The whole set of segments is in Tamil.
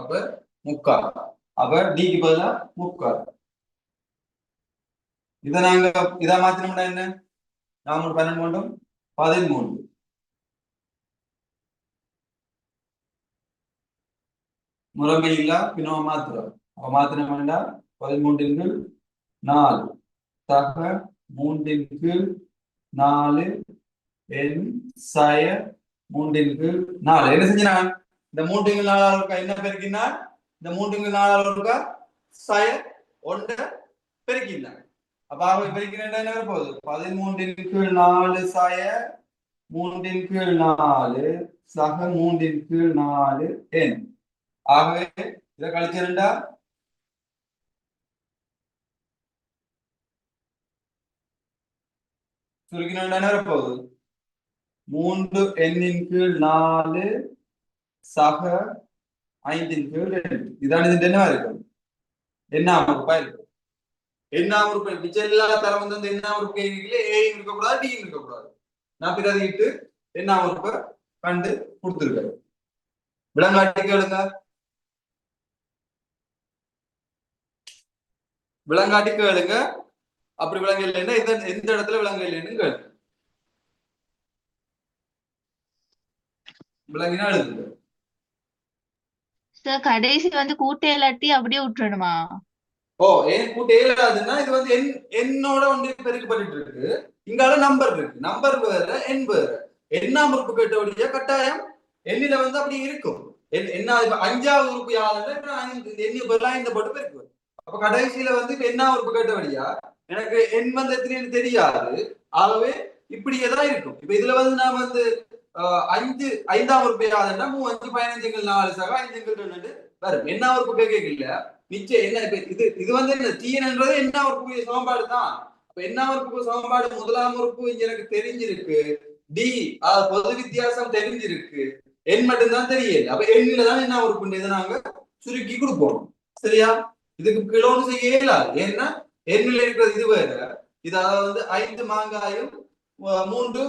அப்ப முக்கால். அப்ப டிக்கு பதிலா முக்கால். இதை நாங்க இதை மாத்தினோம்னா என்ன? 4 12 13. முறைமை இல்லா பின்னோம் மாத்திரம். அப்ப மாத்தினோம்னா 13 சக 3 4 என் சய 3 என்ன செஞ்சா? இந்த 3 4 என்ன பெருக்கினா? இந்த 3 4 சய 1 பெருக்கினாங்க. அப்ப அவங்க பெருக்கினா என்ன போகுது? 13 4 சய 3 4 சக 3 4 என். ஆகவே இதை கழிச்சிருந்தா சுருக்கினா என்ன போகுது? 3n/4 சக 5/2. இதான் இது என்னவா இருக்கும்? என்ன உறுப்பா இருக்கும்? என்ன உறுப்பு மிச்சம் எல்லா தரம் வந்து என்ன உறுப்பு ஏயும் இருக்கக்கூடாது, டியும் இருக்கக்கூடாது. நான் பிரதிட்டு என்ன உறுப்பை கண்டு கொடுத்துருக்கேன். விலங்காட்டி கேளுங்க. விலங்காட்டி கேளுங்க. அப்படி விலங்கு இல்லைன்னா எந்த இடத்துல விலங்கு இல்லைன்னு கேளுங்க. விலங்கினா எழுதுங்க. சார் கடைசி வந்து கூட்டை இல்லாட்டி அப்படியே விட்டுறணுமா? ஓ, ஏன் கூட்ட ஏழாதுன்னா இது வந்து என்னோட ஒன்று பெருக்கப்பட்டு இருக்கு. இங்கால நம்பர் இருக்கு. நம்பர் வேற எண் வேற. எண்ணாம் உறுப்பு கேட்டபடியா கட்டாயம் எண்ணில வந்து அப்படி இருக்கும். என்ன இப்ப 5வது உறுப்பு யாருன்னா எண்ணி பதிலா இந்த போட்டு பெருக்கு. அப்ப கடைசியில வந்து இப்ப என்ன உறுப்பு கேட்டபடியா எனக்கு எண் வந்து எத்தனைன்னு தெரியாது. ஆகவே இப்படியேதான் இருக்கும். இப்ப இதுல வந்து நான் வந்து 5ஆம் உறுப்பு யாருன்னா 3 5 15 4 சக 5 2 வரும். என்ன உறுப்பு கேட்கல நிச்சயம். என்ன இப்ப இது வந்து என்ன தீயன்ன்றது என்ன உறுப்புக்குரிய சமன்பாடு தான். அப்ப என்ன உறுப்புக்கு சமன்பாடு? முதலாம் உறுப்பு இங்க எனக்கு தெரிஞ்சிருக்கு. டி பொது வித்தியாசம் தெரிஞ்சிருக்கு. எண் மட்டும்தான் தெரியல. அப்ப எண்ணில தான் என்ன உறுப்பு இதை நாங்க சுருக்கி கொடுப்போம். சரியா? இதுக்கு கிலோன்னு செய்ய இயலாது. ஏன்னா எண்ணில இருக்கிறது இது வேற. இது அதாவது வந்து 5 மாங்காயும் 3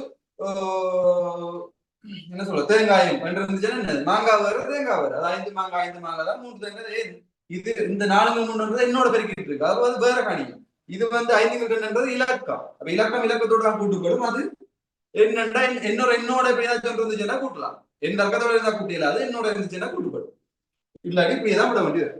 என்ன சொல்ல தேங்காயும் என்று இருந்துச்சுன்னா மாங்காய் வேற தேங்காய் வேற. அது 5 மாங்காய் தான் 3 தேங்காய். இது இந்த 4 என்னோட பெருக்கிட்டு இருக்கு. அது வந்து வேற கணியம். இது வந்து 5 இலக்கம். அப்ப இலக்கம் இலக்கத்தோட தான் கூட்டுப்படும். அது என்னண்டா என்னோட ஏதாச்சும் இருந்துச்சுன்னா கூட்டலாம். என் இலக்கத்தோட இருந்தா கூட்டியல. அது என்னோட இருந்துச்சுன்னா கூட்டுப்படும். இல்லாட்டி இப்படியேதான் விட வேண்டியது.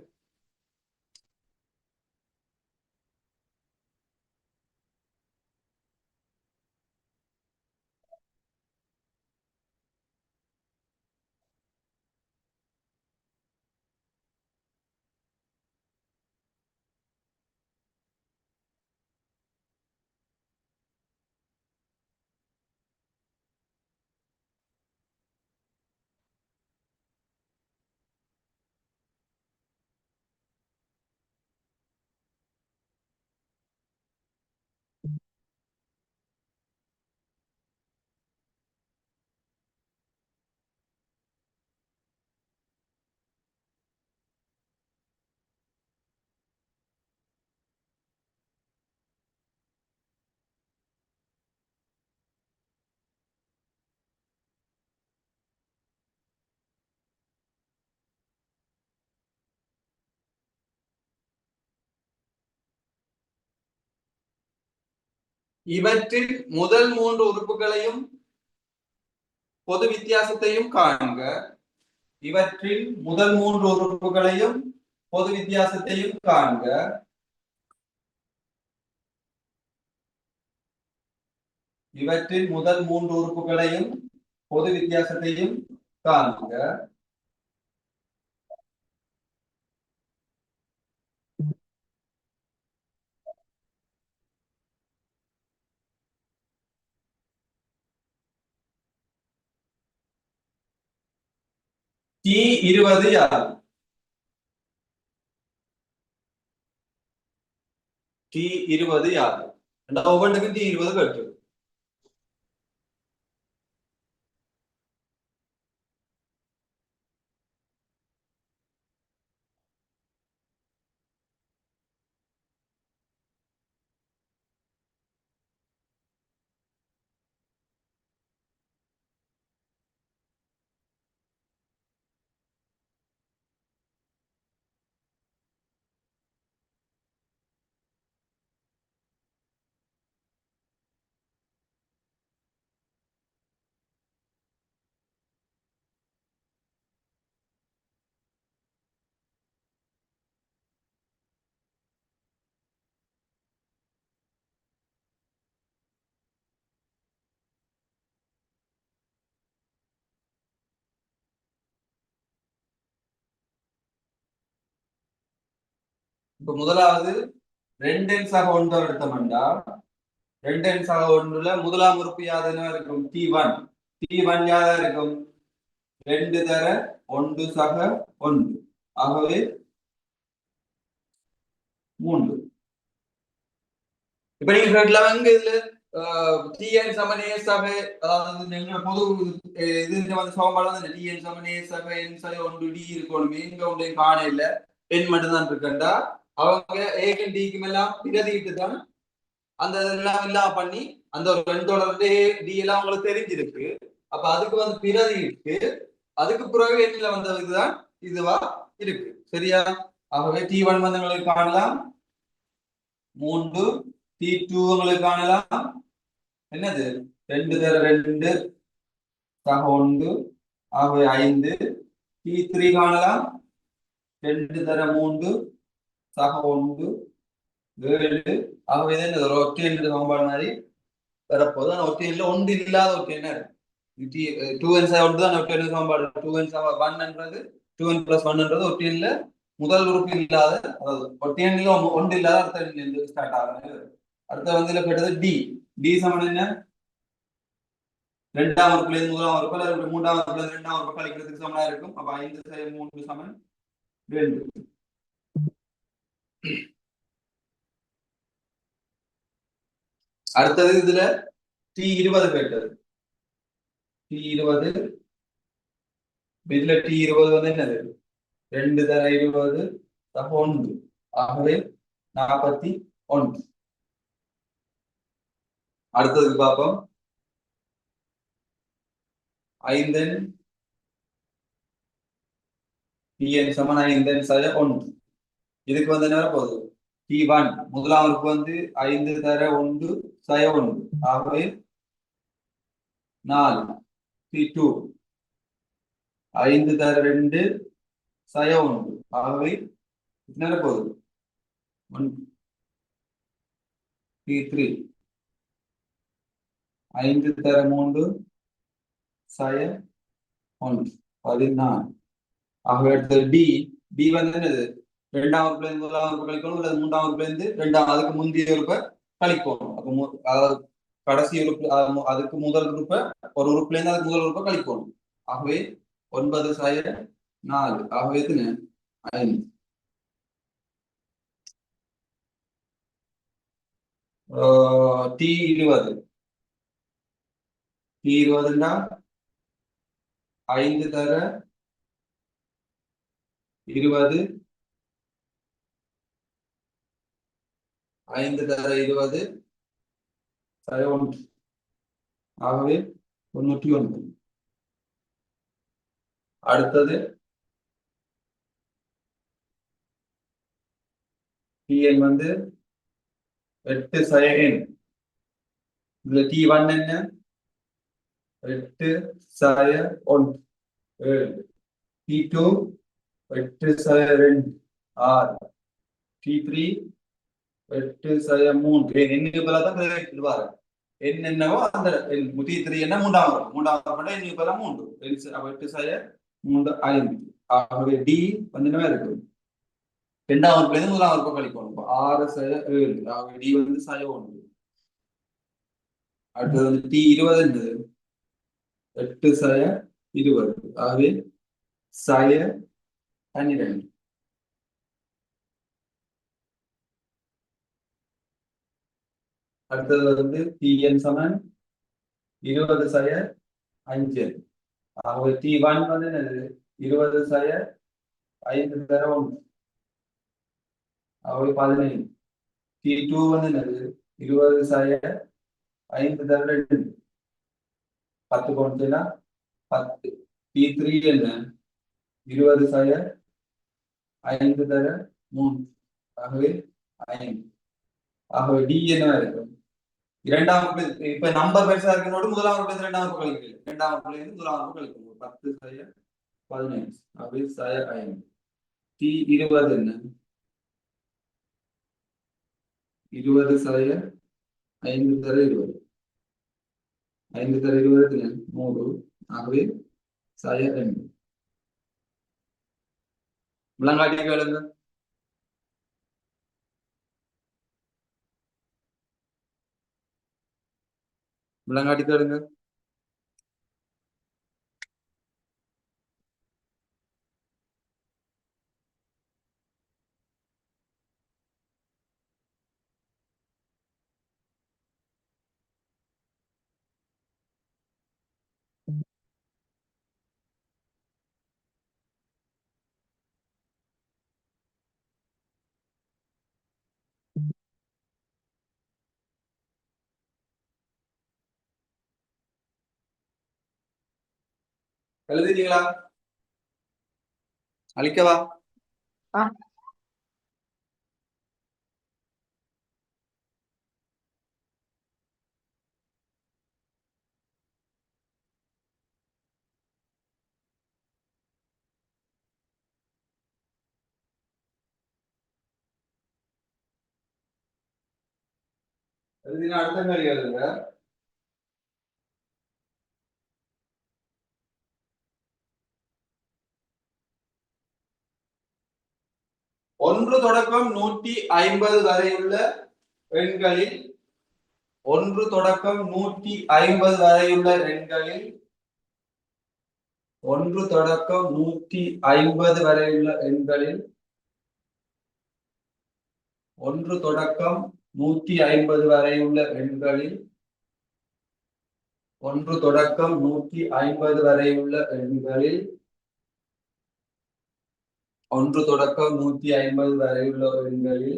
இவற்றில் முதல் 3 உறுப்புகளையும் பொது வித்தியாசத்தையும் காண்க. இவற்றில் முதல் 3 உறுப்புகளையும் பொது வித்தியாசத்தையும் காண்க. இவற்றில் முதல் 3 உறுப்புகளையும் பொது வித்தியாசத்தையும் காண்க. T20 யார்? T20 யார்? ஒவ்வொன்றுக்கு T20 கட்டு. இப்ப முதலாவது 2n-1 எடுத்தோம்டா 2n-1ல முதலாம் உறுப்பு யாதுன்னா இருக்கும் t1. t1 யாதா இருக்கும் 2 தர 1-1. ஆகவே 3. இப்ப நீங்க கேட்கலாம் இங்க இதுல tn சமன் a சக, அதாவது எங்க பொது இது வந்து சமன்பாடு வந்து tn சமன் a சக n சக 1 d இருக்கணும். எங்க ஒன்றை காண இல்ல, n மட்டும் தான் இருக்கண்டா. அவங்க ஏக்கும் டிக்கும் எல்லாம் பிரதிட்டு தான் அந்த இதெல்லாம் எல்லாம் பண்ணி அந்த ஒரு ரெண்டோட டி எல்லாம் உங்களுக்கு தெரிஞ்சிருக்கு. அப்ப அதுக்கு வந்து பிரதிட்டு அதுக்கு பிறகு எண்ணில வந்த இதுதான் இதுவா இருக்கு. சரியா? ஆகவே t1 வந்து உங்களுக்கு காணலாம் 3, t2 உங்களுக்கு காணலாம் என்னது 2 தர 2 சக 1, ஆகவே 5. t3 காணலாம் 2 தர 3 சக 1, 7. ஆகவே இது ஒரு ஒற்றையன் சமன்பாடு மாதிரி வரப்போது. ஆனால் ஒற்றையன்ல ஒன்று இல்லாத ஒற்றையன் இருக்கு. 2n-1 தான் ஒற்றையன் சமன்பாடு. 2n-1 2n+1 ஒற்றையன்ல முதல் உறுப்பு இல்லாத, அதாவது ஒற்றையன்ல ஒன்று இல்லாத அடுத்த எண்ணிலிருந்து ஸ்டார்ட் ஆகுது. அடுத்த வந்து கேட்டது டி. டி சமன் என்ன? இரண்டாம் உறுப்புல இருந்து முதலாம் உறுப்பு அல்லது மூன்றாம் உறுப்புல இருந்து இரண்டாம் உறுப்பு கழிக்கிறதுக்கு சமனா இருக்கும். அப்ப 5-3 சமன் 2. அடுத்தது இதுல t20 கேட்டது. t20 இதுல t20 வந்து என்னது 2 தர 20 சக 1, ஆகவே 41. அடுத்ததுக்கு பார்ப்போம். 5n tn சமன் 5n சக 1. இதுக்கு வந்து என்ன போகுது t1 முதலாம் உறுப்பு வந்து 5 தர 1 சக 1, ஆகவே 4. t2 5 தர 2 சக 1, ஆகவே என்ன போகுது 1. t3 5 தர 3 சக 1, 14. ஆகவே அடுத்தது டி. டி வந்து என்னது இரண்டாம் உறுப்புல இருந்து முதலாம் உறுப்பு கழிக்கணும், அல்லது மூன்றாம் உறுப்புல இருந்து இரண்டாம் அதுக்கு முந்தைய உறுப்பை கழிக்கணும். அப்ப அதாவது கடைசி உறுப்பு அதுக்கு முதல் உறுப்பை ஒரு உறுப்புல இருந்து அதுக்கு முதல் உறுப்பை கழிக்கணும். ஆகவே 9-4, ஆகவே எத்தனை 5. t20 t20ன்னா 5 தர 20 5 தர 20 சக 1, ஆகவே 99. அடுத்தது tn வந்து 8 சக n. இதுல t1 என்ன 8 சக 1, 7. t2 8 சக 2, 6. t3 8 சக 3. எண்ணுக்கு பதிலா தான் எழுதுவாரு. எண் என்னவோ அந்த t3 என்ன மூன்றாம் உறுப்பு எண்ணுக்கு பதிலா 3. 8 சக 3, 5. ஆகவே டி வந்து என்னவா இருக்கு இரண்டாம் உறுப்புல இருந்து முதலாம் உறுப்பு கழிக்கணும். 6 சக 7, ஆகவே டி வந்து சக 1. அடுத்தது வந்து t20 என்னது 8 சக 20, ஆகவே சக 12. அடுத்தது வந்து tn சமன் 20 சக 5, ஆகவே t1 வந்து என்னது 20 சக 5 தர 1, ஆகவே 15. t2 வந்து என்னது 20 சக 5 தர 2, 10 போனுச்சுன்னா 10. t3 என்ன 20 சக 5 தர 3, ஆகவே 5. ஆகவே டி என்ன இருக்கும் இரண்டாம் உறுப்பு. இப்ப நம்பர் பெருசா இருக்கனோடு முதலாம் உறுப்புல இரண்டாம் உறுப்பு கழிக்கிறேன். இரண்டாம் உறுப்புல இருந்து முதலாம் உறுப்பு கழிக்கணும். 10 சக 15, ஆகவே சக 5. t20 என்ன 20 சக 5 தர 20, 5 தர 20 3, ஆகவே சக 2. முழங்காட்டி கேளுங்க. விலங்காட்டி கேளுங்க. எழுதிட்டீங்களா? அழிக்கவா? எழுதினா அடுத்த கேள்வி எழுதுங்க. ஒன்று தொடக்கம் 150 வரையுள்ள எண்களில் 1 தொடக்கம் 150 வரையுள்ள எண்களில் 1 தொடக்கம் 150 வரையுள்ள எண்களில் 1 தொடக்கம் 150 வரையுள்ள எண்களில் 1 தொடக்கம் 150 வரையுள்ள எண்களில் 1 தொடக்கம் 150 வரையுள்ள எண்களில்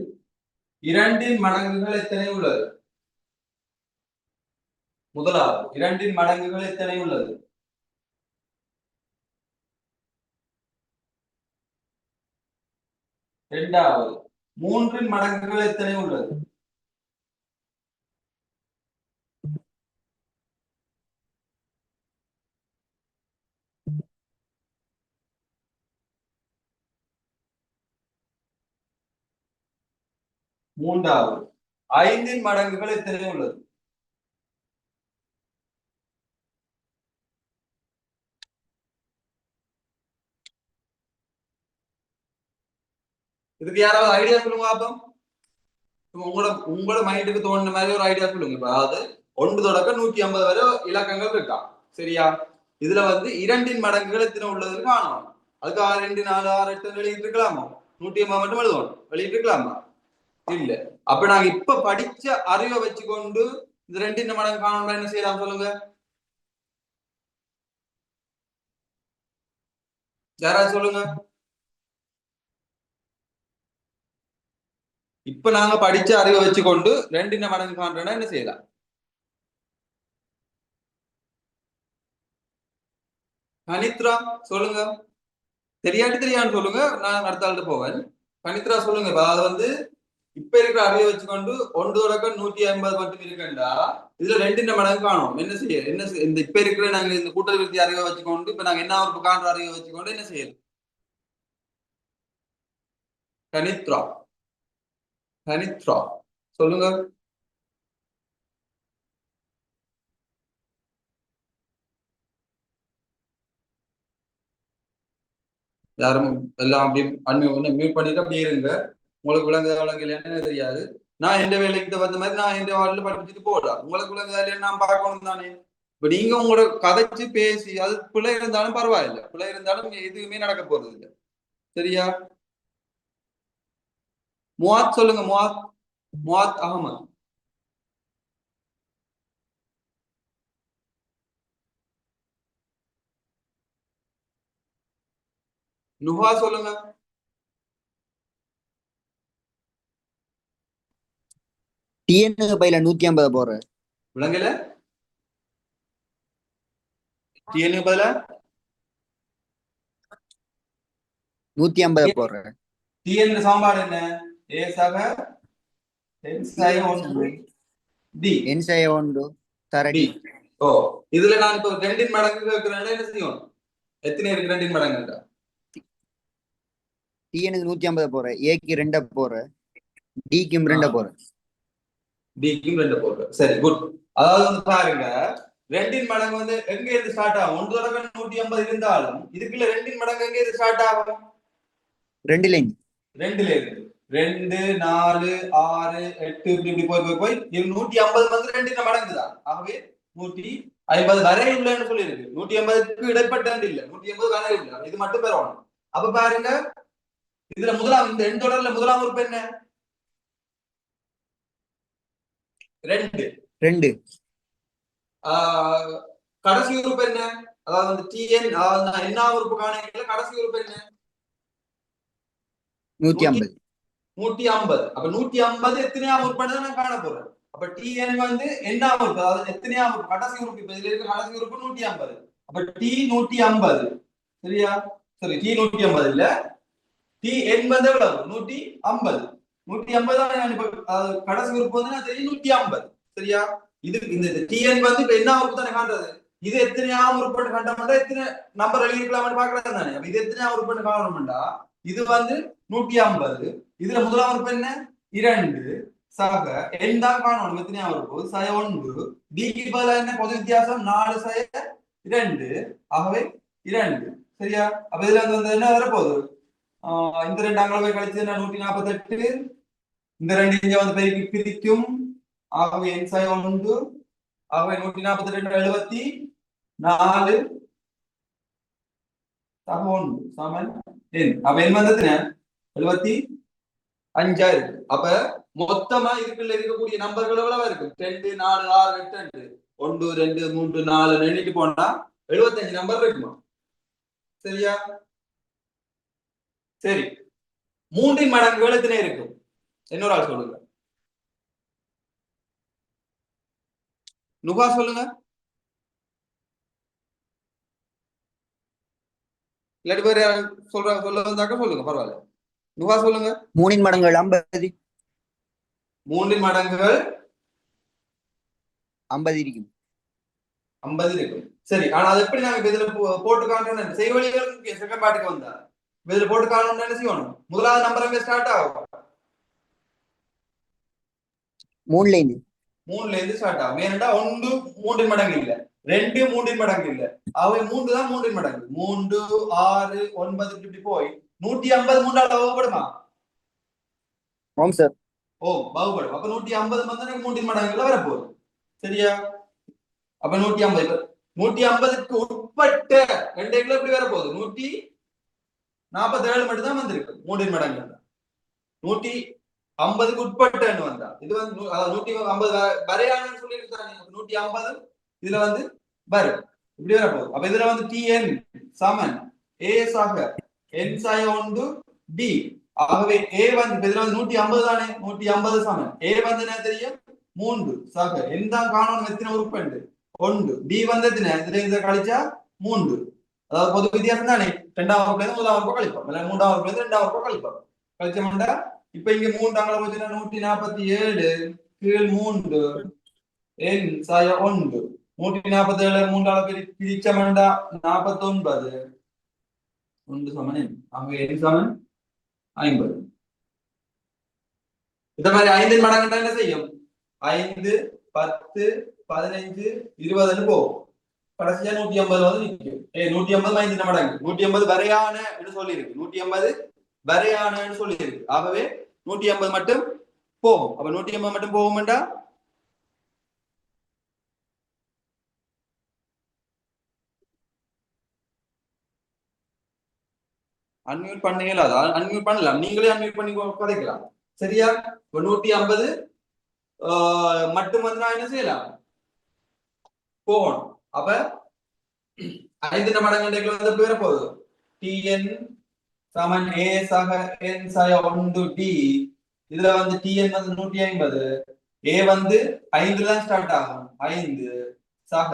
இரண்டின் மடங்குகள் எத்தனை உள்ளது? முதலாவது, இரண்டின் மடங்குகள் எத்தனை உள்ளது? இரண்டாவது, மூன்றின் மடங்குகள் எத்தனை உள்ளது? மூன்றாவது, ஐந்தின் மடங்குகள் எத்தனை உள்ளது? இதுக்கு யாராவது ஐடியா சொல்லுங்க பாப்போம். உங்களோட உங்களோட மைண்டுக்கு தோணுன மாதிரி ஒரு ஐடியா சொல்லுங்க. அதாவது 1 தொடக்கம் 150 வரை இலக்கங்கள் இருக்கா, சரியா? இதுல வந்து இரண்டின் மடங்குகள் எத்தனை உள்ளது காணும். அதுக்கு 6, 2, 4, 6, 8 வெளியிட்டு இருக்கலாமா? 150 மட்டும் எழுதணும், வெளியிட்டு இருக்கலாமா? இல்ல. அப்ப நாங்க இப்ப படிச்ச அறிவை வச்சுக்கொண்டு இந்த ரெண்டின் மடங்கு காணணும் என்ன செய்யலாம் சொல்லுங்க. யாராவது சொல்லுங்க. இப்ப நாங்க படிச்ச அறிவை வச்சுக்கொண்டு ரெண்டின் மடங்கு காண்றோம்னா என்ன செய்யலாம்? கணித்ரா சொல்லுங்க. தெரியாட்டி தெரியான்னு சொல்லுங்க, நான் அடுத்த ஆள்கிட்ட போவேன். கணித்ரா சொல்லுங்க. அதாவது வந்து இப்ப இருக்கிற அறிவை வச்சுக்கொண்டு 1 தொடக்கம் 150 மட்டும் இருக்கா, இதுல ரெண்டின் மடங்கு காணும் என்ன செய்ய இந்த இப்ப இருக்கிற நாங்க இந்த கூட்டல் விருத்தி அறிவை வச்சுக்கொண்டு இப்ப நாங்க என்ன ஒரு காண்ற அறிவை வச்சுக்கொண்டு என்ன செய்யணும்? கணித்ரா கணித்ரா சொல்லுங்க. யாரும் எல்லாம் அப்படி மியூட் பண்ணிட்டு அப்படியே இருங்க. உங்களுக்கு விளங்க இல்லையான்னு தெரியாது. நான் எந்த வேலைக்கு வந்த மாதிரி நான் எந்த வார்டில் படிச்சுட்டு போடலாம். உங்களுக்கு விளங்குதா இல்லையான்னு நான் பார்க்கணும் தானே. இப்ப நீங்க உங்களோட கதைச்சு பேசி அது பிள்ளை இருந்தாலும் பரவாயில்லை, பிள்ளை இருந்தாலும் எதுவுமே நடக்க போறது இல்லை, சரியா? முவாத் சொல்லுங்க. முவாத் அகமது. நுஹா சொல்லுங்க. டிஎன்னுக்கு பையில 150 போடுறேன். விளங்கல? டிஎன்னுக்கு பதிலா 150 போடுறேன். டிஎன் சாம்பார் என்ன? ஏ சக டி என்சைய ஒன்று தரடி. ஓ, இதுல நான் இப்ப ரெண்டின் மடங்கு கேட்கிறேன், என்ன செய்யணும்? எத்தனை இருக்கு ரெண்டின் மடங்கு? டிஎனுக்கு 150 போடுறேன், ஏக்கு 2 போடுறேன், டிக்கும் 2 போடுறேன். டிக்கும் 2 போடுறேன். சரி, குட். அதாவது வந்து பாருங்க, ரெண்டின் மடங்கு வந்து எங்க இருந்து ஸ்டார்ட் ஆகும்? 1 தொடக்கம் 150 இருந்தாலும் இதுக்குள்ள ரெண்டின் மடங்கு எங்க இருந்து ஸ்டார்ட் ஆகும்? 2ல இருந்து 2, 4, 6, 8 இப்படி இப்படி போய் 150 வந்து ரெண்டின் மடங்கு தான். ஆகவே 150 வரை இல்லைன்னு சொல்லி இருக்கு. 150க்கு இடைப்பட்ட இல்ல, 150 வரை இல்ல, இது மட்டும் பெறணும். அப்ப பாருங்க, இதுல முதலாம் இந்த எண் தொடர்ல முதலாம் உறுப்பு என்ன? 2. 2. கடைசி உறுப்பு என்ன? அதாவது tn, அதாவது என்ன உறுப்பு காணல, கடைசி உறுப்பு என்ன? 150. 150. அப்ப 150 எத்தனையாம் உறுப்புன்னு நான் காண போறேன். அப்ப tn வந்து என்ன உறுப்பு, அதாவது எத்தனையாம் உறுப்பு, கடைசி உறுப்பு. இப்ப இதுல இருக்க கடைசி உறுப்பு 150. அப்ப t 150. சரியா? சரி, t 150 இல்ல, tn வந்து எவ்வளவு? 150. 150 தான் இப்ப கடைசி உறுப்பு வந்து நான் தெரியும் 150. சரியா? இது இந்த tn வந்து இப்ப என்ன உறுப்பு தானே காண்றது. இது எத்தனையாம் உறுப்புன்னு கண்டோம்னா எத்தனை நம்பர் எழுதிக்கலாம்னு பாக்குறது தானே. அப்ப இது எத்தனையாம் உறுப்புன்னு காணணும்டா இது வந்து 150. இதுல முதலாம் உறுப்பு என்ன? 2. சக எண் தான் காணணும். எத்தனையாம் உறுப்பு? சய 1. டிக்கு பதிலா என்ன பொது வித்தியாசம்? 4 சய 2. ஆகவே 2. சரியா? அப்ப இதுல வந்து என்ன வரப்போகுது? இந்த 2 அங்கே போய் கழிச்சு 148. இந்த 2 இங்க வந்து பெருக்கி பிரிக்கும். ஆகவே என் சய 1. ஆகவே 142 74 சமம் சமன் எண். அப்ப எண் வந்து 75 இருக்கு. அப்ப மொத்தமா இதுக்குள்ள இருக்கக்கூடிய நம்பர்கள் எவ்வளவு இருக்கு? 2 4 6 8 1 2 3 4 எண்ணிட்டு போனா 75 நம்பர் இருக்குமா? சரியா? சரி, 3 மடங்குகள் எத்தனை இருக்கும்? இன்னொரு ஆள் சொல்லுங்க. நுகா சொல்லுங்க. இல்லாட்டி பேர் சொல்ல வந்தாக்க சொல்லுங்க, பரவாயில்ல. நுகா சொல்லுங்க. 3 மடங்குகள் 50. 3 மடங்குகள் 50 இருக்கும். 50 இருக்கும். சரி, ஆனா அது எப்படி நாங்க இதுல போட்டு காட்டணும்? செய்வழிகள் செகண்ட் பாட்டுக்கு வந்தா இதுல போட்டு காட்டணும். என்ன செய்யணும்? முதலாவது நம்பர் அங்க ஸ்டார்ட் ஆகும். 3ல இருந்து 3ல இருந்து ஸ்டார்ட் ஆகும். ஏனென்றா 1 3 மடங்கு இல்ல, 2 3 மடங்கு இல்ல, அவை 3 தான் 3 மடங்கு. 3 6 9 இப்படி போய் 150 3ஆல் வகுப்படுமா? ஆம் சார். ஓ, வகுப்படும். அப்ப 150 வந்து எனக்கு 3 மடங்குல வரப்போகுது. சரியா? அப்ப 150 150க்கு உட்பட்ட 2 எப்படி வரப்போகுது? 147 மட்டும் தான் வந்திருக்கு. 3 மடங்கு 150க்கு உட்பட்டன்னு வந்தா இது வந்து 150 வரையானு சொல்லியிருக்காங்க. 150 இதுல வந்து வரும், இப்படி வரப்போகுது. அப்ப இதுல வந்து tn சமன் a சாக n சாய 1 d. ஆகவே a வந்து இதுல வந்து 150 தானே. 150 சமன் a வந்து என்ன தெரியும்? 3 சாக n தான் காணணும். எத்தனை உறுப்பு? 1. d வந்து எத்தனை? இதுல இருந்து கழிச்சா 3. அதாவது பொது வித்தியாசம் தானே. 2ஆம் வகுப்புல இருந்து முதலாம் வகுப்பு கழிப்போம், இல்ல 3ஆம் வகுப்புல இருந்து 2ஆம் வகுப்பு கழிப்போம். கழிச்சோம்னா இப்ப இங்க 3 அங்கே போச்சுன்னா 147 கீழ் 3 n சாய 1. 147 3ஆல பிரிச்சோம்னா 49. 1 சமன் n. அங்க n சமன் 50. இந்த மாதிரி 5 மடங்கு என்ன செய்யும்? 5 10 15 20 போகும். கடைசியா 150 வந்து நிற்கும். 150 5 மடங்கு. 150 வரையான சொல்லி இருக்கு. 150 வரையான சொல்லி இருக்கு. ஆகவே 150 மட்டும் போகும். அப்ப 150 மட்டும் போகும்டா அன்மியூட் பண்ணீங்களா? அன்மியூட் பண்ணலாம், நீங்களே அன்மியூட் பண்ணி குறைக்கலாம். சரியா? 150 மட்டும் வந்து நான் என்ன செய்யலாம்? போகணும். அப்ப 5 மடங்கு வந்து பேர போகுது. tn சமன் a சக n சய 1 d. இதுல வந்து tn வந்து 150, a வந்து 5 தான் ஸ்டார்ட் ஆகும். 5 சக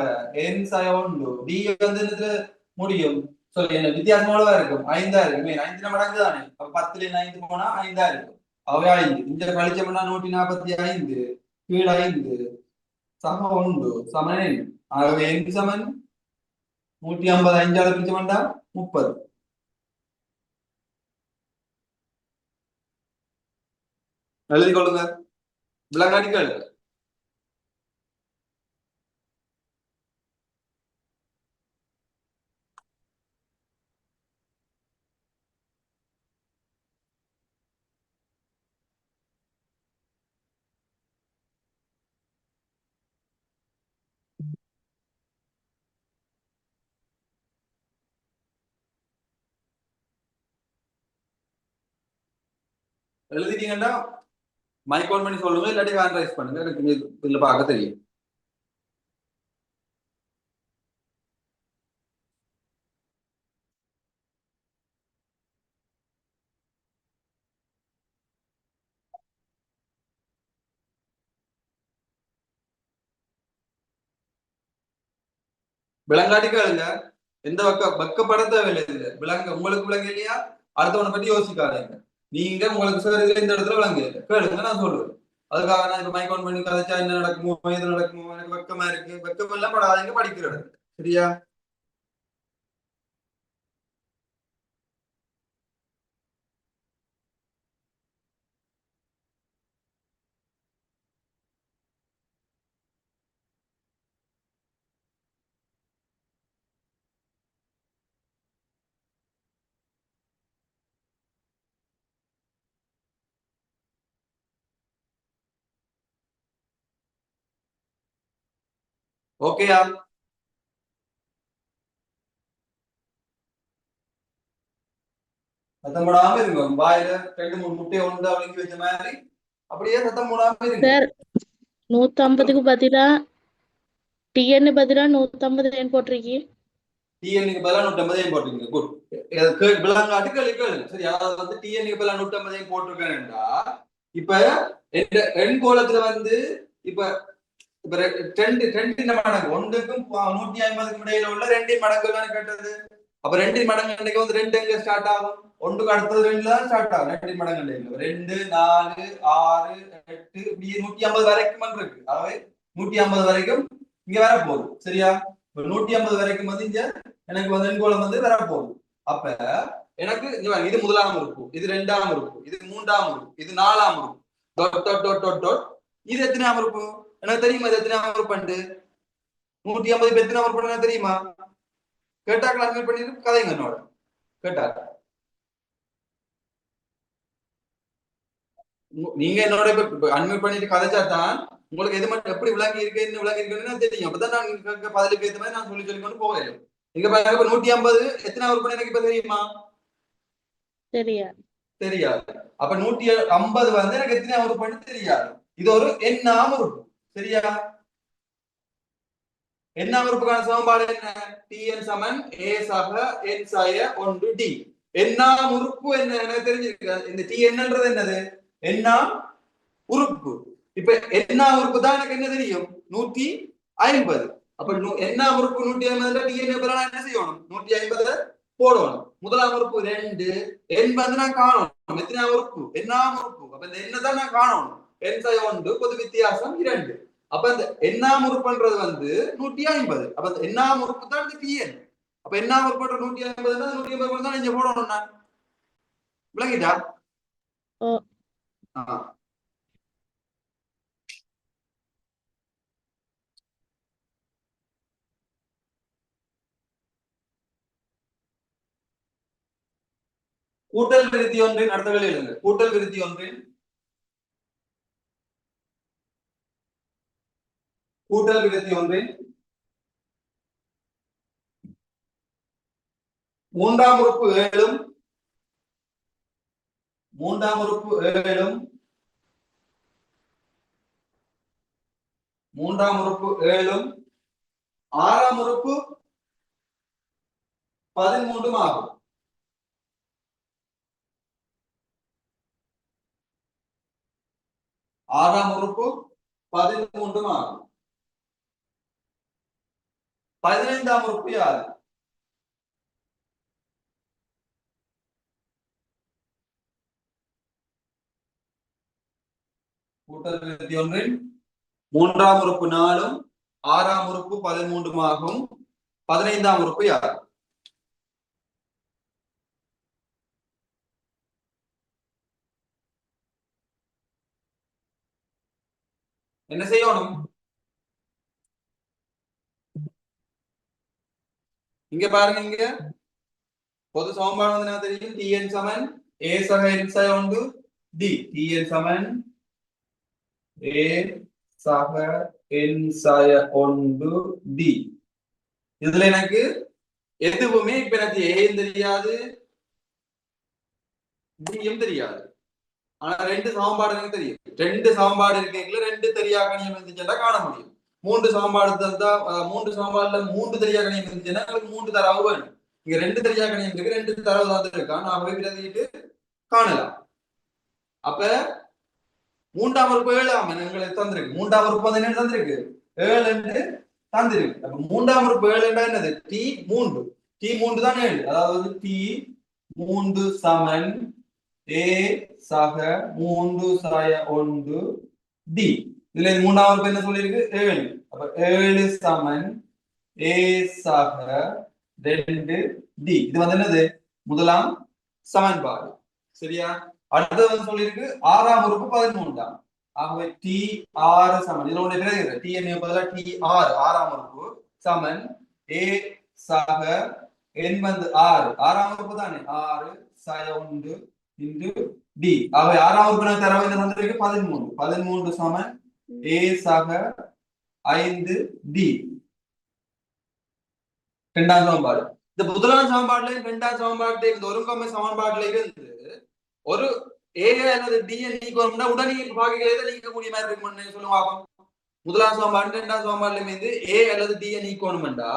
n சய 1 d வந்து இதுல முடியும். சொல்லி என்ன வித்தியாசம் எவ்வளவா இருக்கும்? 5ஆ இருக்கு. 5 மடங்கு தானே. அப்ப 10ல 5 போனா 5ஆ இருக்கும். அவை 5 இந்த கழிச்சோம்னா 145 கீழ் 5 சக 1 சமன். ஆகவே n சமன் 150 5ஆல பிரிச்சோம்னா 30. எழுதி கொள்ளுங்க. விளங்காடிகள் எழுதிட்டீங்கன்னா மைக் ஆன் பண்ணி சொல்லுங்க, இல்லாட்டி ஹேண்ட் ரைஸ் பண்ணுங்க, எனக்கு இதுல பார்க்க தெரியும். விளங்காட்டி கேளுங்க, எந்த வெக்கப்பட தேவையில்லை. இல்லை விளங்க, உங்களுக்கு விளங்க இல்லையா அடுத்தவனை பத்தி யோசிக்காதீங்க. நீங்க உங்களுக்கு சார் இதுல இந்த இடத்துல விளங்க கேளுங்க, நான் சொல்லுவேன். அதுக்காக நான் இப்ப மைக் ஆன் பண்ணி கதைச்சா என்ன நடக்குமோ, எது நடக்குமோ, எனக்கு வெக்கமா இருக்கு, வெக்கம் எல்லாம் படாதீங்க, படிக்கிறது சரியா? ஓகேயா? சத்தம் போடாம இருங்க, வாயில 2 3 முட்டையை ஒன்று அவளுக்கு வச்ச மாதிரி அப்படியே சத்தம் போடாம இருங்க. சார் 150க்கு பதிலா டிஎன்னு பதிலா 150 ஏன் போட்டிருக்கீ? டிஎன்னுக்கு பதிலா 150 போட்டுருங்க. குட், விளங்காட்டு கேளுங்க சரி. அதாவது வந்து டிஎன்னுக்கு பதிலா 150 போட்டிருக்கேன்டா, இப்ப எண் கோலத்துல வந்து இப்ப இப்ப ரெண்டு மடங்கு ஒன்றுக்கும் 150க்கும் இடையில உள்ள 2 மடங்கு தானே கேட்டது. அப்ப 2 மடங்கு அன்னைக்கு வந்து 2 எங்க ஸ்டார்ட் ஆகும்? ஒன்றுக்கு அடுத்தது 2 தான் ஸ்டார்ட் ஆகும். 2 மடங்கு 2 4 6 8 இப்படி 150 வரைக்கும் இருக்கு. அதாவது 150 வரைக்கும் இங்க வர போகுது சரியா? 150 வரைக்கும் வந்து இங்க எனக்கு வந்து எண்கோளம் வந்து வர போகுது. அப்ப எனக்கு இது முதலாம் உறுப்பு, இது 2ஆம் உறுப்பு, இது 3ஆம் உறுப்பு, இது 4ஆம் உறுப்பு, dot dot dot dot dot. இது எத்தனையாம் உறுப்பு எனக்கு தெரியுமா? இது எத்தனையாம் உறுப்பு? 150 எத்தனை உறுப்பு எனக்கு தெரியுமா? கேட்டா கிளாஸ் பண்ணிட்டு கதைங்க என்னோட கேட்டா. நீங்க என்னோட அன்மியூட் பண்ணிட்டு கதைச்சா தான் உங்களுக்கு எது மட்டும் எப்படி விளங்கி இருக்கு, என்ன விளங்கி இருக்குன்னு தெரியும். அப்பதான் நான் பதிலுக்கு ஏற்ற மாதிரி நான் சொல்லி கொண்டு போவேன். இங்க பாருங்க, 150 எத்தனை உறுப்பு எனக்கு இப்ப தெரியுமா? தெரியாது. அப்ப 150 வந்து எனக்கு எத்தனை உறுப்புன்னு தெரியாது. இது ஒரு எண்ணாம் உறுப்பு சரியா? எண்ணாம் உறுப்புக்கான சமன்பாடு என்ன? Tn சமன் a சக n சாய 1d. எண்ணாம் உறுப்பு என்ன எனக்கு தெரிஞ்சிருக்கு. இந்த Tnன்றது என்னது? எண்ணாம் உறுப்பு. இப்ப எண்ணாம் உறுப்பு தான் எனக்கு என்ன தெரியும்? 150. அப்ப எண்ணாம் உறுப்பு 150 Tn பதிலா என்ன செய்யணும்? 150 போடணும். முதலாம் உறுப்பு 2, n வந்து நான் காணணும். எத்தனாம் உறுப்பு? எண்ணாம் உறுப்பு. அப்ப இந்த எண்ணை தான் நான் காணணும். n சாய 1 பொது வித்தியாசம் 2. அப்ப இந்த எண்ணாம் உறுப்புன்றது வந்து 150. அப்ப இந்த எண்ணாம் உறுப்பு தான் இந்த Tn. அப்ப எண்ணாம் உறுப்புன்ற 150னா 150 தான் இங்க போடணும். நான் விளங்கிட்டா? கூட்டல் விருத்தி ஒன்றின் அர்த்தங்கள் எழுதுங்க. கூட்டல் விருத்தி ஒன்றின் மூன்றாம் உறுப்பு 7 மூன்றாம் உறுப்பு 7 ஆறாம் உறுப்பு 13 ஆகும். ஆறாம் உறுப்பு 13 ஆகும். 15ஆம் உறுப்பு யாரு? கூட்டல் விருத்தி ஒன்றின் மூன்றாம் உறுப்பு 4, ஆறாம் உறுப்பு 13 ஆகும். 15ஆம் உறுப்பு யார்? என்ன செய்யணும்? இங்க பாருங்க, இங்க பொது சமன்பாடு வந்து என்ன தெரியும்? Tn சமன் a சக n சாய 1 d. Tn சமன் a சக n சாய 1 d. இதுல எனக்கு எதுவுமே இப்ப எனக்கு a தெரியாது, d தெரியாது. ஆனா ரெண்டு சமன்பாடு எனக்கு தெரியும். ரெண்டு சமன்பாடு இருக்கீங்களா, ரெண்டு தெரியா கணியம் இருந்துச்சுன்னா காண முடியும். மூன்று சமன்பாடு தந்தா மூன்று சமன்பாடுல மூன்று தெரியா கணியம் இருந்துச்சுன்னா எனக்கு மூன்று தரவு வேணும். இங்க ரெண்டு தெரியா கணியம் இருக்கு, ரெண்டு தரவு தான் இருக்கான். நான் பிரதிட்டு காணலாம். அப்ப மூன்றாம் உறுப்பு 7 எங்களுக்கு தந்திருக்கு. மூன்றாம் உறுப்பு வந்து என்ன தந்திருக்கு? 7 என்று தந்திருக்கு. அப்ப மூன்றாம் உறுப்பு 7 என்றா என்னது? டி 3. டி 3 தான் 7. அதாவது டி 3 சமன் ஏ சக 3 சய 1 டி. இதுல மூன்றாம் உறுப்பு என்ன சொல்லிருக்கு? 7. அப்ப 7 சமன் ஏ சக 2 டி. இது வந்து என்னது? முதலாம் சமன்பாடு. சரியா? அடுத்தது வந்து சொல்லியிருக்கு ஆறாம் உறுப்பு 13. ஆகவே டி 6 சமன் இதுல ஒன்று எழுதுங்க. டி என்ன பதிலா டி 6 ஆறாம் உறுப்பு சமன் ஏ சக எண் வந்து 6 ஆறாம் உறுப்பு தானே 6 சய 1 இன்டு டி. ஆகவே ஆறாம் உறுப்பு தரவு என்ன வந்திருக்கு? 13. 13 சமன் ஏ சக 5 டி. இரண்டாம் சமன்பாடு. இந்த முதலாம் சமன்பாடுல இரண்டாம் சமன்பாட்டுல இந்த ஒருங்கமை சமன்பாடுல இருந்து ஒரு ஏ அல்லது டி நீக்கணும்னா உடனே பாகிகளை நீக்கக்கூடிய மாதிரி இருக்கும்னு சொல்லுங்க. முதலாம் சமன்பாடு இரண்டாம் சமன்பாடுல இருந்து ஏ அல்லது டி நீக்கணும்டா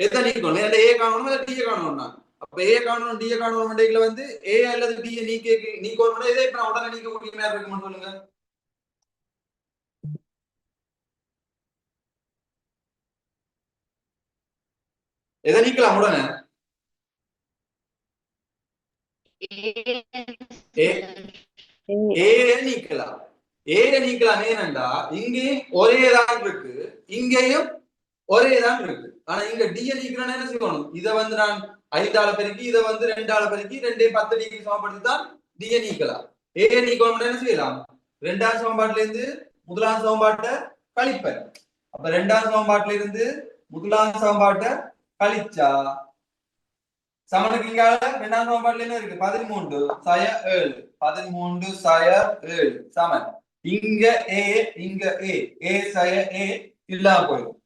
எதை நீக்கணும்? இல்ல ஏ காணணும் இல்ல டி காணணும்னா அப்ப ஏ காணணும் டி காணணும் வந்து ஏ அல்லது டி நீக்கணும்னா எதை இப்ப உடனே நீக்கக்கூடிய மாதிரி இருக்கும்னு சொல்லுங்க. எதை நீக்கலாம் உடனே? ஏ நீக்கலாம். ஏ நீக்கலாம். ஏனண்டா இங்கேயும் ஒரேதான் இருக்கு, இங்கேயும் ஒரேதான் இருக்கு. ஆனா இங்க டி நீக்கிறேன்னா என்ன செய்யணும்? இதை வந்து நான் 5ஆல பெருக்கி இதை வந்து 2ஆல பெருக்கி 2 10 டிகிரி சமப்படுத்தி தான் டி நீக்கலாம். ஏ நீக்கணும் என்ன செய்யலாம்? இரண்டாம் சமன்பாட்டில இருந்து முதலாம் சமன்பாட்டை கழிப்பேன். அப்ப இரண்டாம் சமன்பாட்டில இருந்து முதலாம் சமன்பாட்டை கழிச்சா சமனுக்கு இங்கால இரண்டாம் சமன்பாட்டுல என்ன இருக்கு? 13 சய 7 13 சய 7 சமன் இங்க ஏ இங்க ஏ ஏ சய ஏ இல்லாம போயிடும்.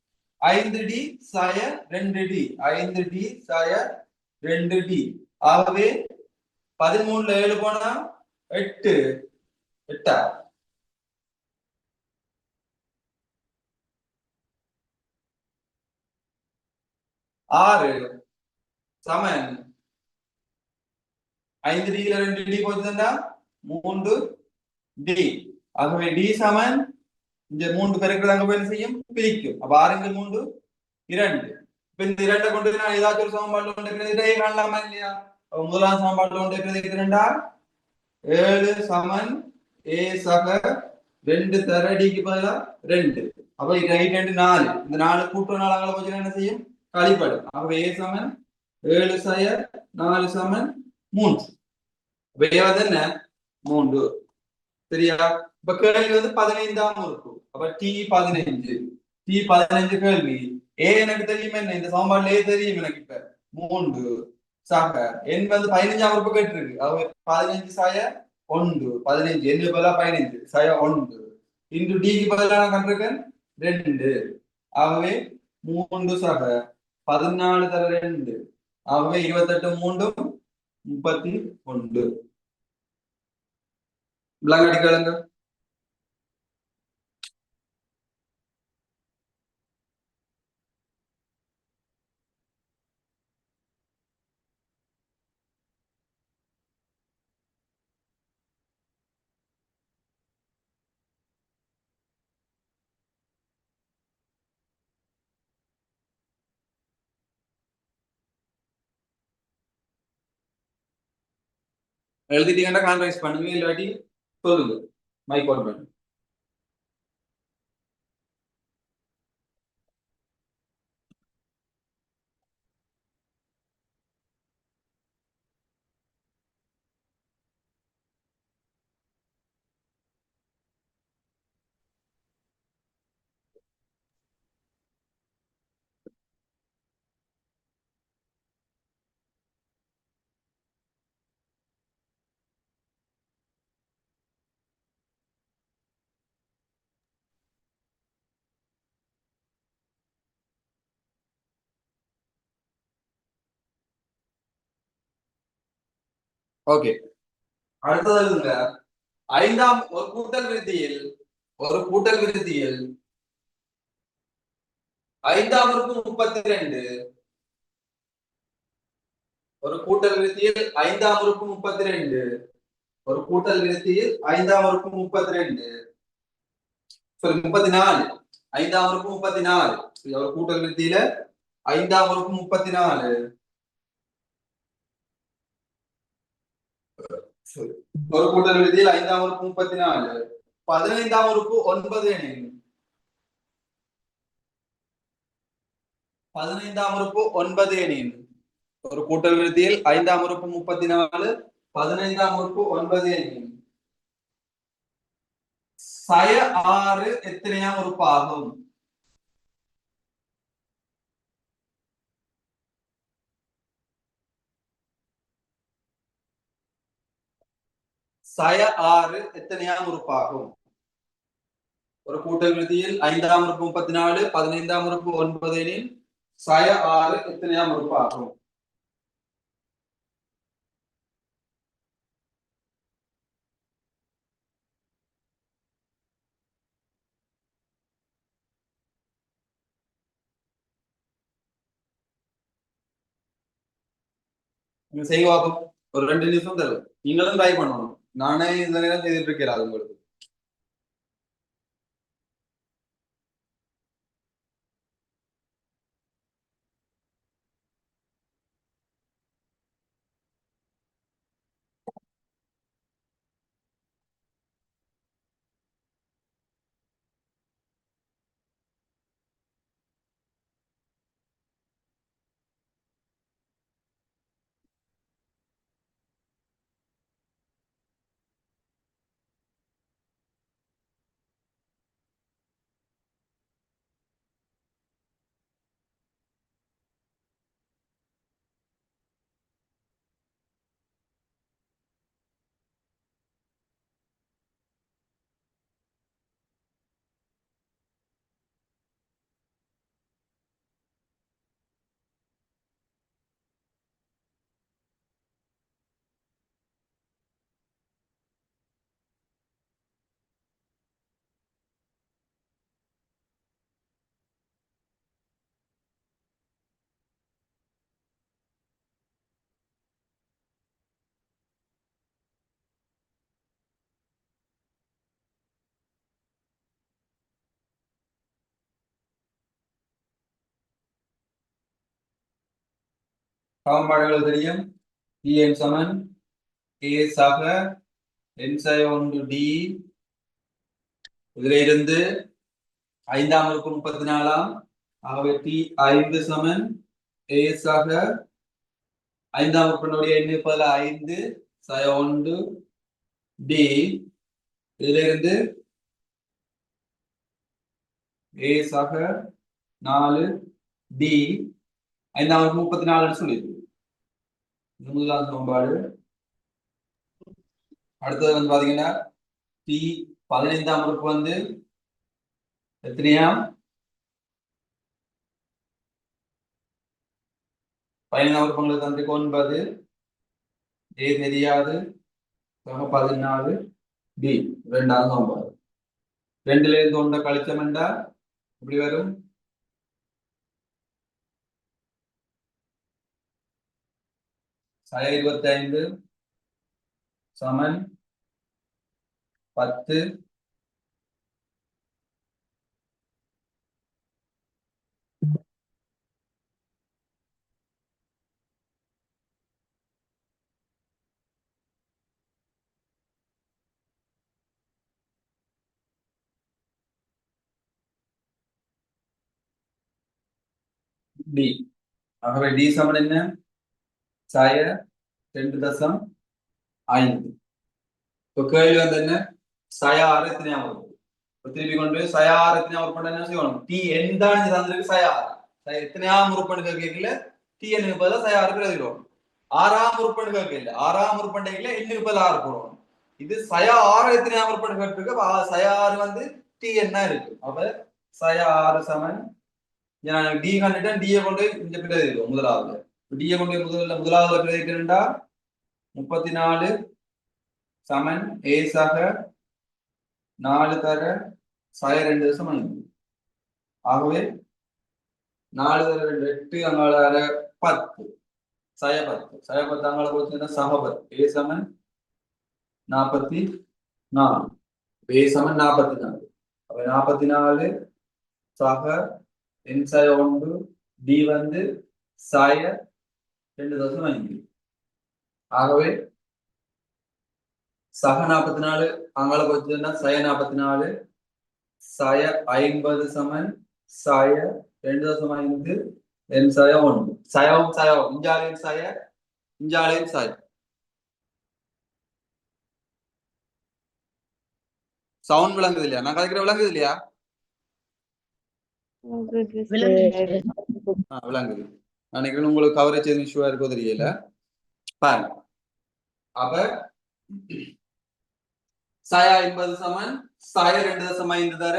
5டி சய 2டி 5டி சய 2டி. ஆகவே 13ல 7 போனா 8 8 6 சமன் 5டில 2டி போச்சுன்னா 3டி. ஆகவே டி சமன் இந்த 3 பெருக்கள் அங்க போய் செய்யும் பிரிக்கும். அப்ப 6 3 2. இப்ப இந்த 2 கொண்டு நான் ஏதாச்சும் ஒரு சமன்பாடு கொண்டு இதை காணலாமா இல்லையா? முதலாம் சமன்பாடு கொண்டு இரண்டா 7 சமன் ஏ சக 2 தர டிக்கு பதிலா 2. அப்ப இது 2 4. இந்த 4 கூட்டு 4 அங்கே போச்சுன்னா என்ன செய்யும்? கழிப்படும். ஆகவே ஏ சமன் 7 சய 4 சமன் 3. வேவது என்ன? 3. சரியா? இப்ப கேள்வி வந்து 15ஆம் உறுப்பு. அப்ப டி 15 கேள்வி. ஏ எனக்கு தெரியும் என்ன? இந்த சமன்பாடுல ஏ தெரியும் எனக்கு. இப்ப 3 சக என் வந்து 15ஆம் உறுப்பு கேட்டிருக்கு. அவ 15 சய 1 15 என்ன பதிலா 15 சய 1 இன்டு டிக்கு பதிலா நான் கண்டிருக்கேன் 2. ஆகவே 3 சக 14 தர 2. ஆகவே 28 3 31. விளங்காடி கேளுங்க. எழுதிட்டீங்கன்னா கான்ட்ராக்ட் பண்ணுங்க, இல்லாட்டி சொல்லுங்க. மைக் ஆன் பண்ணுங்க. ஓகே, அடுத்தது எழுதுங்க. ஐந்தாம் ஒரு கூட்டல் விருத்தியில் ஐந்தாம் உறுப்பு 32 ஒரு கூட்டல் விருத்தியில் ஐந்தாம் உறுப்பு 32 ஒரு கூட்டல் விருத்தியில் ஐந்தாம் உறுப்பு 32 sorry 34 ஐந்தாம் உறுப்பு 34 ஒரு கூட்டல் விருத்தியில ஐந்தாம் உறுப்பு 34 ஒரு கூட்டல் விருத்தியில் ஐந்தாம் உறுப்பு 34 15ஆம் உறுப்பு 9 எனில் 15ஆம் உறுப்பு 9 எனில் ஒரு கூட்டல் விருத்தியில் ஐந்தாம் உறுப்பு 34 15ஆம் உறுப்பு 9 எனில் சய 6 எத்தனையாம் உறுப்பு ஆகும்? சய 6 எத்தனையாம் உறுப்பாகும்? ஒரு கூட்டல் விருத்தியில் ஐந்தாம் உறுப்பு 34 15ஆம் உறுப்பு 9 எனில் சய 6 எத்தனையாம் உறுப்பாகும்? செய்ய பார்ப்போம். ஒரு 2 நிமிஷம் தரும். நீங்களும் ட்ரை பண்ணணும். நானே இந்த நேரம் செய்துட்டு இருக்கிறேன் உங்களுக்கு. சமன்பாடுகள் தெரியும். Tn சமன் K சக n சய 1 d இதுல இருந்து ஐந்தாம் உறுப்பு 34ஆம் ஆகவே T5 சமன் A சக ஐந்தாம் உறுப்பினுடைய எண்ணு பல 5 சய 1 d இதுல இருந்து A சக 4 d ஐந்தாம் உறுப்பு 34 சொல்லியிருக்கு. இது முதலாவது சமன்பாடு. அடுத்தது வந்து பாத்தீங்கன்னா T 15ஆம் உறுப்பு வந்து எத்தனையாம் 15ஆம் உறுப்புங்களுக்கு தந்து 9 A தெரியாது 14 D இரண்டாவது சமன்பாடு. 2ல இருந்து 1 கழிச்சம் என்றா இப்படி வரும் சய 25 சமன் 10 D. ஆகவே D சமன் என்ன? சய 2.5. இப்போ கேள்வி வந்து என்ன? சய 6 எத்தனையாம் உறுப்பு? திருப்பி கொண்டு சய 6 எத்தனையாம் உறுப்பு என்ன செய்யணும்? Tn தான் இது தந்திருக்கு சய 6. சய எத்தனையாம் உறுப்புன்னு கேட்கல Tn க்கு பதிலா சய 6 எழுதிடுவோம். 6ஆம் உறுப்புன்னு கேட்கல 6ஆம் உறுப்புன்னு கேட்கல n க்கு பதிலா 6 போடுவோம். இது சய 6 எத்தனையாம் உறுப்புன்னு கேட்டிருக்கு. சய 6 வந்து Tn தான் இருக்கு. அப்ப சய 6 சமன் நான் D கண்டுட்டேன். D கொண்டு இந்த பிள்ளை எழுதிடுவோம் முதலாவது. D கொண்டு முதலாவது பிரதிக்கிறா 34 சமன் ஏ சக 4 தர சய 2 சமன். ஆகவே 4 தர 2 8 அங்கால 10 சய 10 சய 10 அங்கால போச்சுன்னா சம 10 ஏ சமன் 44 ஏ சமன் 44. அப்ப 44 சக n சய 1 டி வந்து சய 2.5. ஆகவே சக 44 அங்கால போச்சுன்னா சய 44 சய 50 சமன் சய 2.5 n சய 1 சயம் சயம் இஞ்சாலையும் சய இஞ்சாலையும் சய. சவுண்ட் விளங்குது இல்லையா? நான் கலைக்கிற விளங்குது இல்லையா? விளங்குது. நினைக்கிறேன் உங்களுக்கு கவரேஜ் எதுவும் இஷ்யூவா இருக்கோ தெரியல. பாருங்க. அப்ப சய 50 சமன் சய 2.5 தர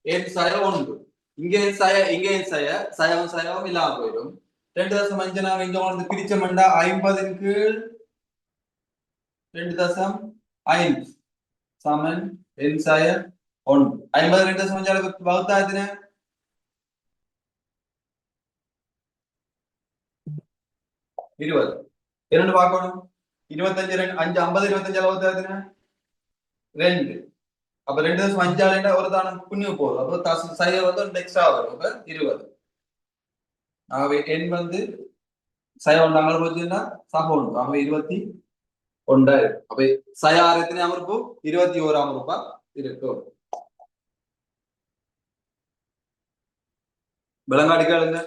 n சய 1. இங்கே சய இங்கே சய சயவும் சயவும் இல்லாம போயிடும். 2.5 நாங்க இங்க வந்து பிரிச்சோம்னா 50 கீழ் 2.5 சமன் n சய 1. 50 2.5 வகுத்தா எத்தனை? 20. இரண்டு பார்க்கணும். 25 5 50 25 வகுத்தா எத்தனை? 2. அப்ப 2.5 ஒரு தானம் புண்ணிய போதும். அப்ப சய வந்து எக்ஸ்ட்ரா வரும். அப்ப 20. ஆகவே n வந்து சய 1 அங்கே போச்சுன்னா சக 1. ஆகவே 21. அப்ப சய 6 எத்தனையாம இருக்கும்? 21ஆம் இருப்பா இருக்கும். விளங்காடி கேளுங்க.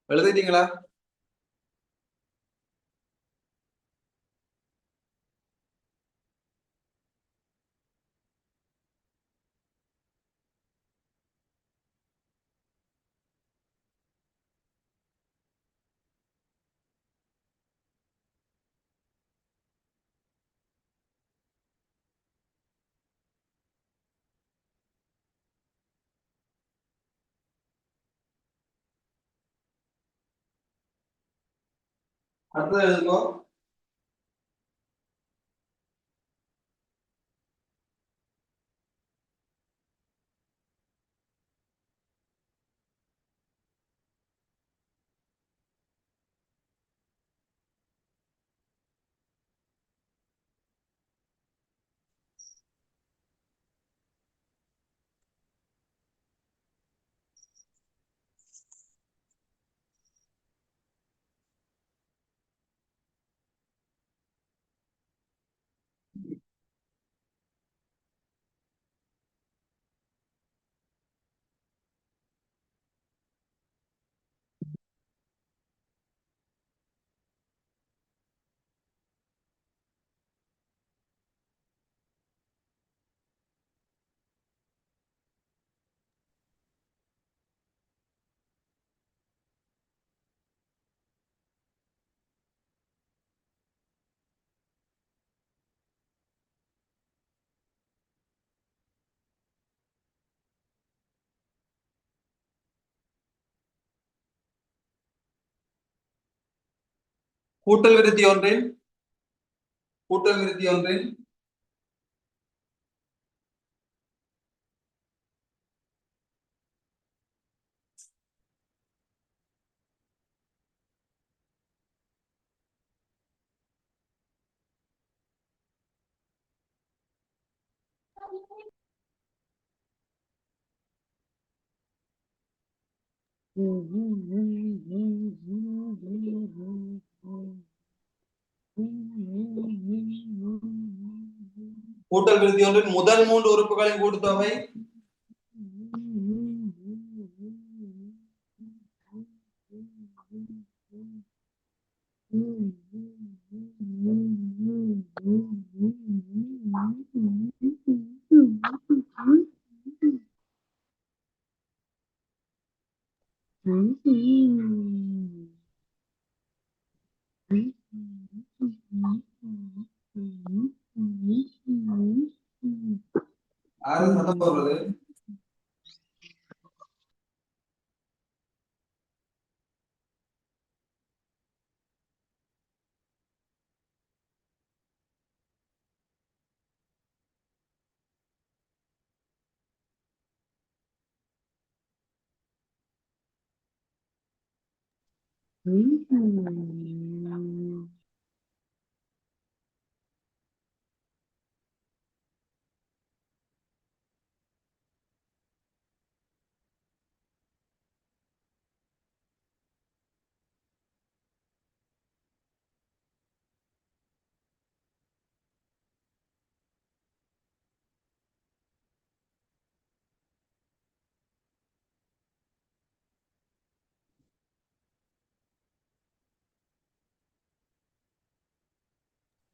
எழுதிட்டீங்களா? அடுத்தது எழுதுங்கோ. கூட்டல் விருத்தி ஒன்றின் கூட்டல் விருத்தி ஒன்றின் கூட்டல் விருத்தி ஒன்றின் முதல் 3 உறுப்புகளின் கூட்டுத்தொகை யாரு சத்தம் போடுறது?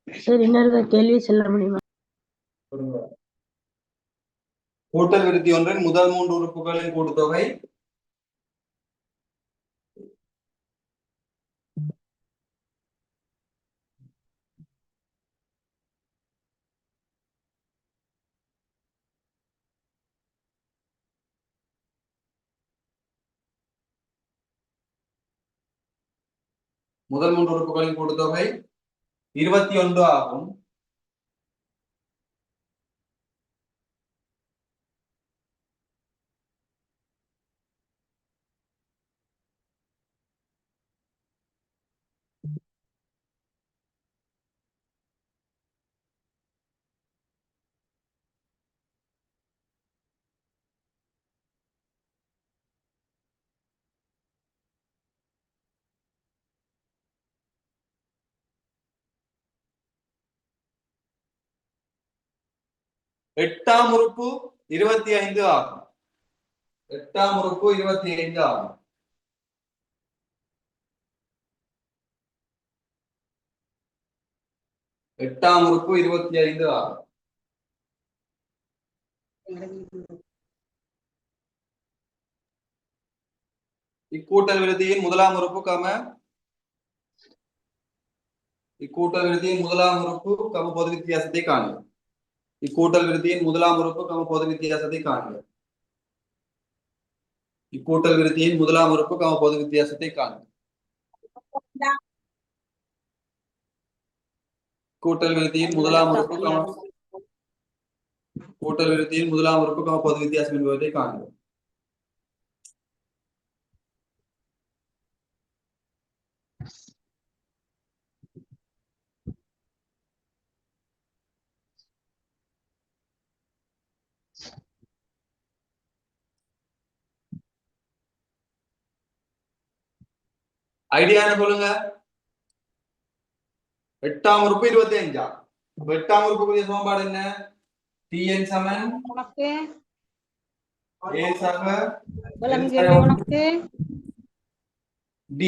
சரி, இன்னொரு கேள்வி சொல்ல முடியுமா? கூட்டல் விருத்தி ஒன்றின் முதல் 3 உறுப்புகளின் கூட்டுத்தொகை முதல் 3 உறுப்புகளின் கூட்டுத்தொகை 21 ஆகும். எட்டாம் உறுப்பு 25 ஆகும். எட்டாம் உறுப்பு 25 ஆகும். எட்டாம் உறுப்பு 25 ஆகும். இக்கூட்டல் விருத்தியின் முதலாம் உறுப்பு இக்கூட்டல் விருத்தியின் முதலாம் உறுப்பு பொது வித்தியாசத்தை காண்க. இக்கூட்டல் விருத்தியின் முதலாம் உறுப்பு பொது வித்தியாசத்தை காண்க. இக்கூட்டல் விருத்தியின் முதலாம் உறுப்பு பொது வித்தியாசத்தை காண்க. கூட்டல் விருத்தியின் முதலாம் உறுப்பு கூட்டல் விருத்தியின் முதலாம் உறுப்பு பொது வித்தியாசம் என்பதை காண்க. ஐடியா என்ன சொல்லுங்க? எட்டாம் உறுப்பு 25. எட்டாம் உறுப்புக்குரிய சமன்பாடு என்ன? Tn சமன் A சக D.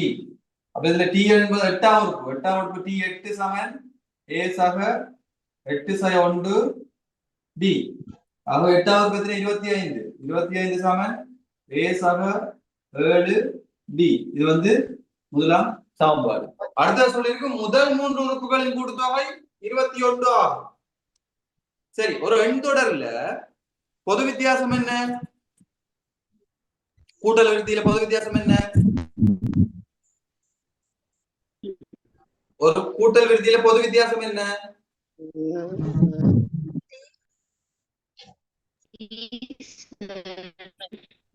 அப்ப இதுல Tn என்பது எட்டாம் உறுப்பு. எட்டாம் உறுப்பு T8 சமன் A சக 8 சக 1 D. ஆக எட்டாம் உறுப்பு 25. 25 சமன் A சக 7 D. இது வந்து முதலாம் சமன்பாடு. அடுத்த சொல்லிருக்கு முதல் 3 உறுப்புகளின் கூட்டுத்தொகை 21 ஆகும். சரி, ஒரு எண் தொடர்ல பொது வித்தியாசம் என்ன? கூட்டல் விருத்தியில பொது வித்தியாசம் என்ன? ஒரு கூட்டல் விருத்தியில பொது வித்தியாசம் என்ன?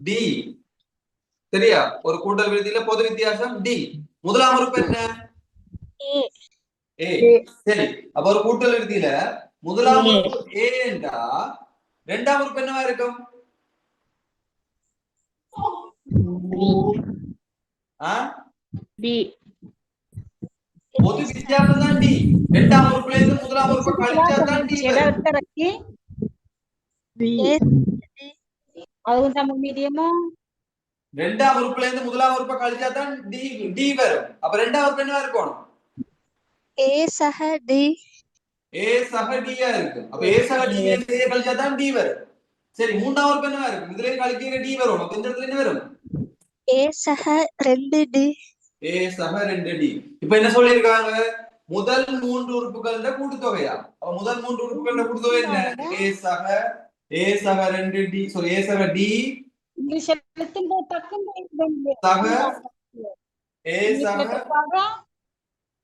D. சரியா? ஒரு கூட்டல் விருத்தியில பொது வித்தியாசம் D. முதலாம் உறுப்பு என்ன? A. சரி, அப்ப ஒரு கூட்டல் விருத்தியில முதலாம் உறுப்பு A என்றா இரண்டாம் உறுப்பு என்னவா இருக்கும்? பொது வித்தியாசம் தான் D. இரண்டாம் உறுப்புல இருந்து முதலாம் உறுப்பு கழிச்சா தான் D வரும். இரண்டாம் உறுப்புல இருந்து முதலாம் உறுப்பை கழிச்சா தான் D வரும். அப்ப இரண்டாம் உறுப்பு என்னவா இருக்கும்? A சக D ஏ சக டியா இருக்கு. அப்ப ஏ சக டி ஏ கழிச்சா தான் டி வரும். சரி, மூன்றாவது என்ன இருக்கும்? இதுல கழிக்கிற டி வரும். அப்ப இந்த இடத்துல என்ன வரும்? A சக 2D ஏ சக 2D. இப்ப என்ன சொல்லியிருக்காங்க? முதல் 3 உறுப்புகளோட கூட்டுத்தொகையா? அப்ப முதல் 3 உறுப்புகளோட கூட்டுத்தொகை என்ன? ஏ சக 2D, sorry, ஏ சக டி சக ஏ சக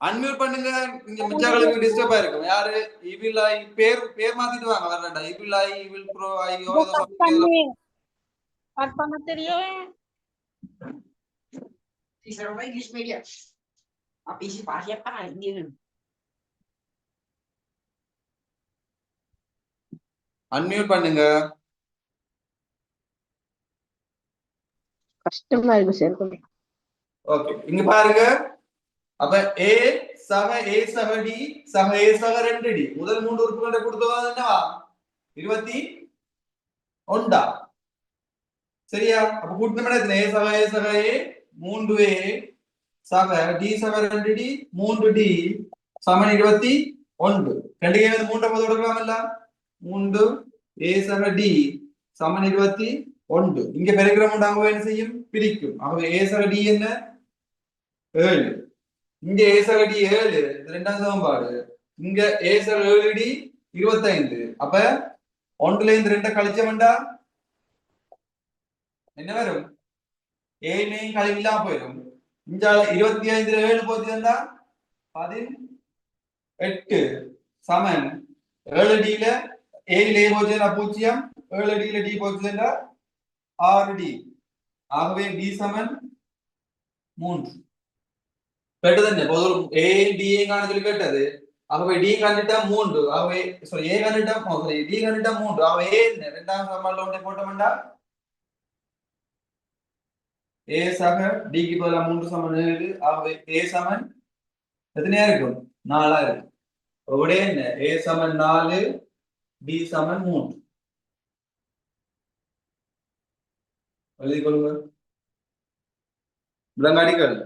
அன்மியூட் பண்ணுங்க. இங்க மிச்சாங்களுக்கு டிஸ்டர்பா இருக்கும். யாரு இவிலாய் பேர் மாத்திட்டு வாங்க. வரடா இவிலாய் இவில் ப்ரோ ஐயோ கட் பண்ண தெரியும் English media. Apa isi pasnya apa ini? Unmute பண்ணுங்க. கஷ்டமா இருக்கு சார் கொஞ்சம். ஓகே, இங்க பாருங்க. அப்ப ஏ சக டி சக ஏ சக 2D முதல் 3 உறுப்புகளை கொடுத்தவா என்னவா 21. சரியா? அப்ப கூட்டின இடத்துல ஏ சக ஏ 3A சக டி சக 2D 3D சமன் 21. ரெண்டு கேம் 3 போது கொடுக்கலாம்ல. 3 ஏ சக டி சமன் 21. இங்க பெருக்கிற மூன்று அங்க என்ன செய்யும்? பிரிக்கும். ஆகவே ஏ சக டி என்ன 7. இங்க ஏ சக டி 7, இது இரண்டாம் சமன்பாடு. இங்க ஏ சக 7D 25. அப்ப 1ல இருந்து 2 கழிச்சவன்டா என்ன வரும்? 7 கழிவில்லா போயிடும். இங்க 25ல 7 போச்சுன்னா 18 சமன் 7D ல 7ல ஏ போச்சுன்னா 0, 7D ல டி போச்சுன்னா 6D. ஆகவே டி சமன் 3. கேட்டது பொது ஏ டி காண கேட்டது. ஆகவே டி கண்டுட்டா 3. ஆகவே சாரி ஏ கண்டுட்டா சாரி டி கண்டுட்டா 3. ஆகவே ஏ இரண்டாம் சமன்பாடுல ஒன்றை போட்டோம்டா ஏ சக டி க்கு பதிலா 3 சமன் 7. ஆகவே ஏ சமன் எத்தனையா இருக்கும்? 4 இருக்கும். உடனே என்ன? ஏ சமன் 4 டி சமன் 3. எழுதி கொள்ளுங்க. விளங்காடிக்கள்